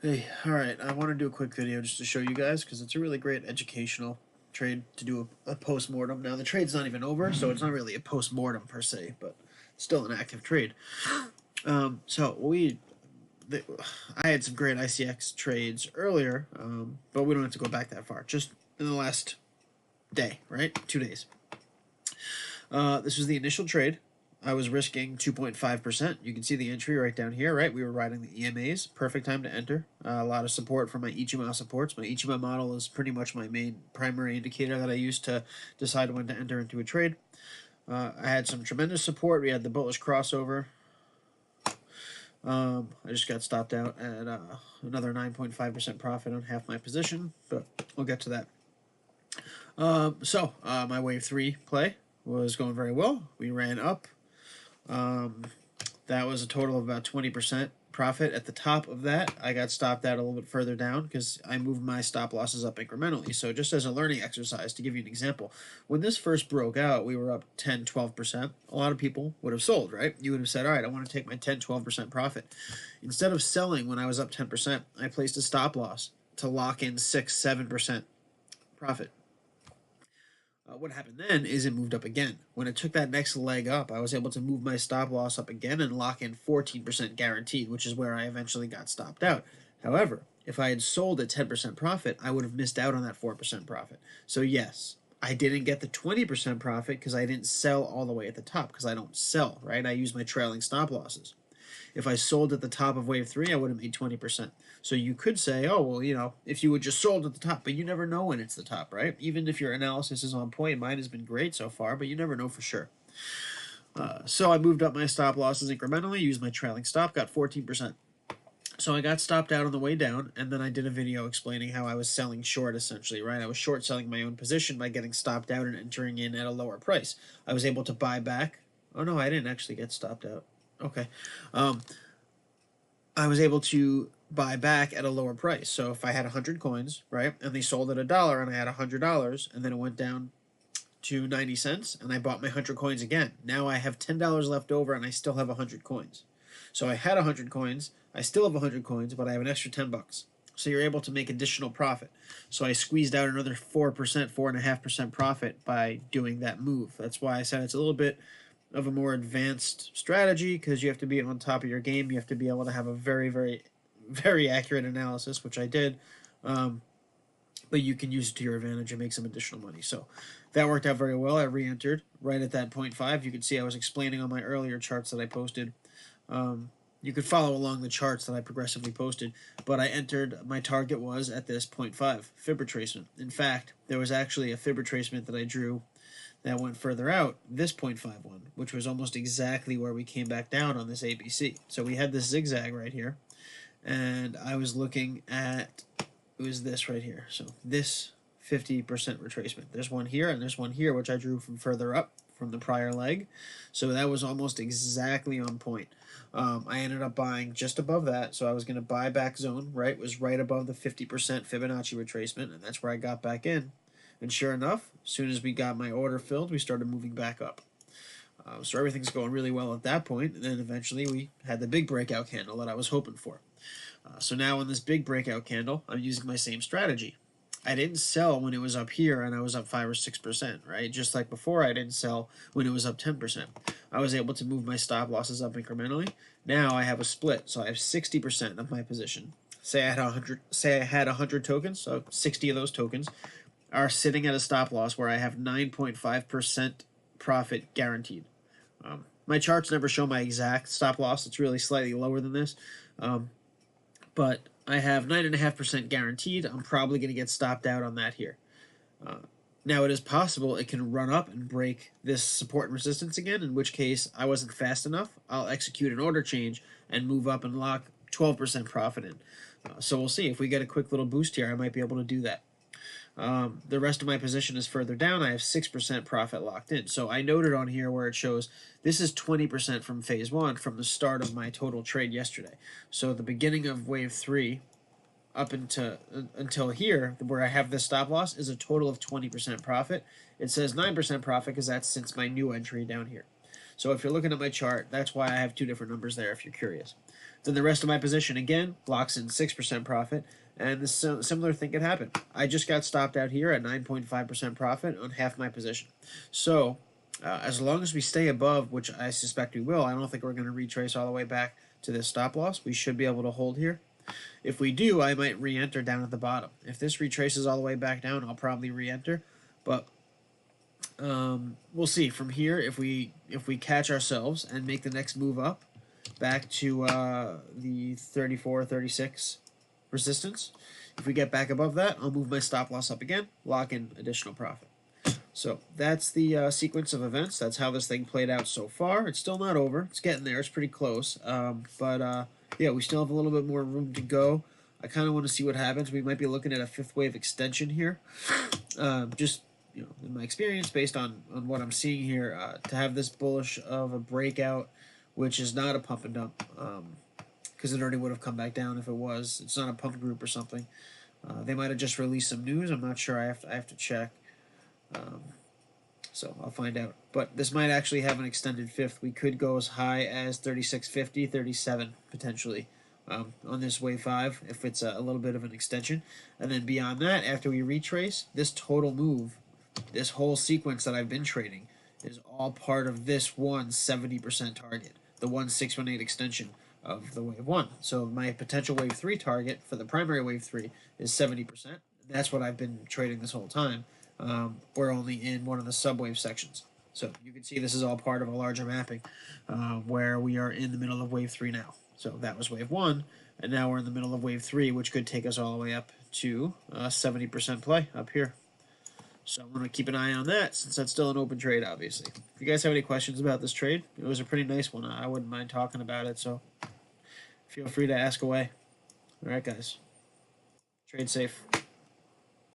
Hey, alright, I want to do a quick video just to show you guys because it's a really great educational trade to do a post-mortem. Now, the trade's not even over, so it's not really a post-mortem per se, but still an active trade. I had some great ICX trades earlier, but we don't have to go back that far. Just in the last day, right? 2 days. This was the initial trade. I was risking 2.5%. You can see the entry right down here, right? We were riding the EMAs. Perfect time to enter. A lot of support for my Ichima supports. My Ichima model is pretty much my main primary indicator that I use to decide when to enter into a trade. I had some tremendous support. We had the bullish crossover. I just got stopped out at another 9.5% profit on half my position, but we'll get to that. My wave 3 play was going very well. We ran up. That was a total of about 20% profit. At the top of that, I got stopped out a little bit further down because I moved my stop losses up incrementally. So just as a learning exercise, to give you an example, when this first broke out, we were up 10, 12%. A lot of people would have sold, right? You would have said, all right, I want to take my 10, 12% profit. Instead of selling when I was up 10%, I placed a stop loss to lock in 6, 7% profit. What happened then is it moved up again. When it took that next leg up, I was able to move my stop loss up again and lock in 14% guaranteed, which is where I eventually got stopped out. However, if I had sold at 10% profit, I would have missed out on that 4% profit. So yes, I didn't get the 20% profit because I didn't sell all the way at the top because I don't sell, right? I use my trailing stop losses. If I sold at the top of wave 3, I would have made 20%. So you could say, oh, well, if you would just sold at the top, but you never know when it's the top, right? Even if your analysis is on point, mine has been great so far, but you never know for sure. So I moved up my stop losses incrementally, used my trailing stop, got 14%. So I got stopped out on the way down, and then I did a video explaining how I was selling short, essentially, right? I was short selling my own position by getting stopped out and entering in at a lower price. I was able to buy back. Oh, no, I didn't actually get stopped out. Okay. I was able to buy back at a lower price. So if I had 100 coins, right, and they sold at $1 and I had $100, and then it went down to 90 cents and I bought my 100 coins again. Now I have $10 left over and I still have 100 coins. So I had 100 coins, I still have 100 coins, but I have an extra 10 bucks. So you're able to make additional profit. So I squeezed out another 4%, 4.5% profit by doing that move. That's why I said it's a little bit of a more advanced strategy because you have to be on top of your game. You have to be able to have a very, very, very accurate analysis, which I did. But you can use it to your advantage and make some additional money. So that worked out very well. I re-entered right at that 0.5. You can see I was explaining on my earlier charts that I posted. You could follow along the charts that I progressively posted, but I entered, my target was at this 0.5 fib retracement. In fact, there was actually a fib retracement that I drew that went further out, this 0.51, which was almost exactly where we came back down on this ABC. So we had this zigzag right here, and I was looking at, it was this right here. So this 50% retracement. There's one here, and there's one here, which I drew from further up from the prior leg. So that was almost exactly on point. I ended up buying just above that, so I was going to buy back zone, right? It was right above the 50% Fibonacci retracement, and that's where I got back in. And sure enough, as soon as we got my order filled, we started moving back up. So everything's going really well at that point, and then eventually we had the big breakout candle that I was hoping for. So now in this big breakout candle, I'm using my same strategy. I didn't sell when it was up here and I was up 5 or 6%, right? Just like before, I didn't sell when it was up 10%. I was able to move my stop losses up incrementally. Now I have a split, so I have 60% of my position. Say I had 100 tokens, so 60 of those tokens are sitting at a stop loss where I have 9.5% profit guaranteed. My charts never show my exact stop loss. It's really slightly lower than this. But I have 9.5% guaranteed. I'm probably going to get stopped out on that here. Now, it is possible it can run up and break this support and resistance again, in which case I wasn't fast enough. I'll execute an order change and move up and lock 12% profit in. So we'll see. If we get a quick little boost here, I might be able to do that. The rest of my position is further down. I have 6% profit locked in. So I noted on here where it shows this is 20% from phase 1 from the start of my total trade yesterday. So the beginning of wave 3 up until here, where I have this stop loss, is a total of 20% profit. It says 9% profit because that's since my new entry down here. So if you're looking at my chart, that's why I have two different numbers there if you're curious. Then the rest of my position again locks in 6% profit, and the similar thing could happen. I just got stopped out here at 9.5% profit on half my position. So as long as we stay above, which I suspect we will, I don't think we're going to retrace all the way back to this stop loss. We should be able to hold here. If we do, I might re-enter down at the bottom. If this retraces all the way back down, I'll probably re-enter. But we'll see from here if we catch ourselves and make the next move up back to the 34, 36 resistance. If we get back above that, I'll move my stop loss up again, lock in additional profit. So that's the sequence of events. That's how this thing played out so far. It's still not over. It's getting there. It's pretty close. But yeah, we still have a little bit more room to go. I kind of want to see what happens. We might be looking at a fifth wave extension here. Just in my experience, based on what I'm seeing here, to have this bullish of a breakout, which is not a pump and dump, because it already would have come back down if it was. It's not a pump group or something. They might have just released some news. I'm not sure. I have to check. So I'll find out. But this might actually have an extended fifth. We could go as high as 36.50, 37 potentially on this wave 5 if it's a little bit of an extension. And then beyond that, after we retrace, this total move, this whole sequence that I've been trading is all part of this one 70% target, the 1618 extension of the wave 1. So my potential wave 3 target for the primary wave 3 is 70%. That's what I've been trading this whole time. We're only in one of the subwave sections. So you can see this is all part of a larger mapping where we are in the middle of wave 3 now. So that was wave 1, and now we're in the middle of wave 3, which could take us all the way up to 70% play up here. So I'm going to keep an eye on that since that's still an open trade, obviously. If you guys have any questions about this trade, it was a pretty nice one. I wouldn't mind talking about it, so feel free to ask away. All right, guys. Trade safe.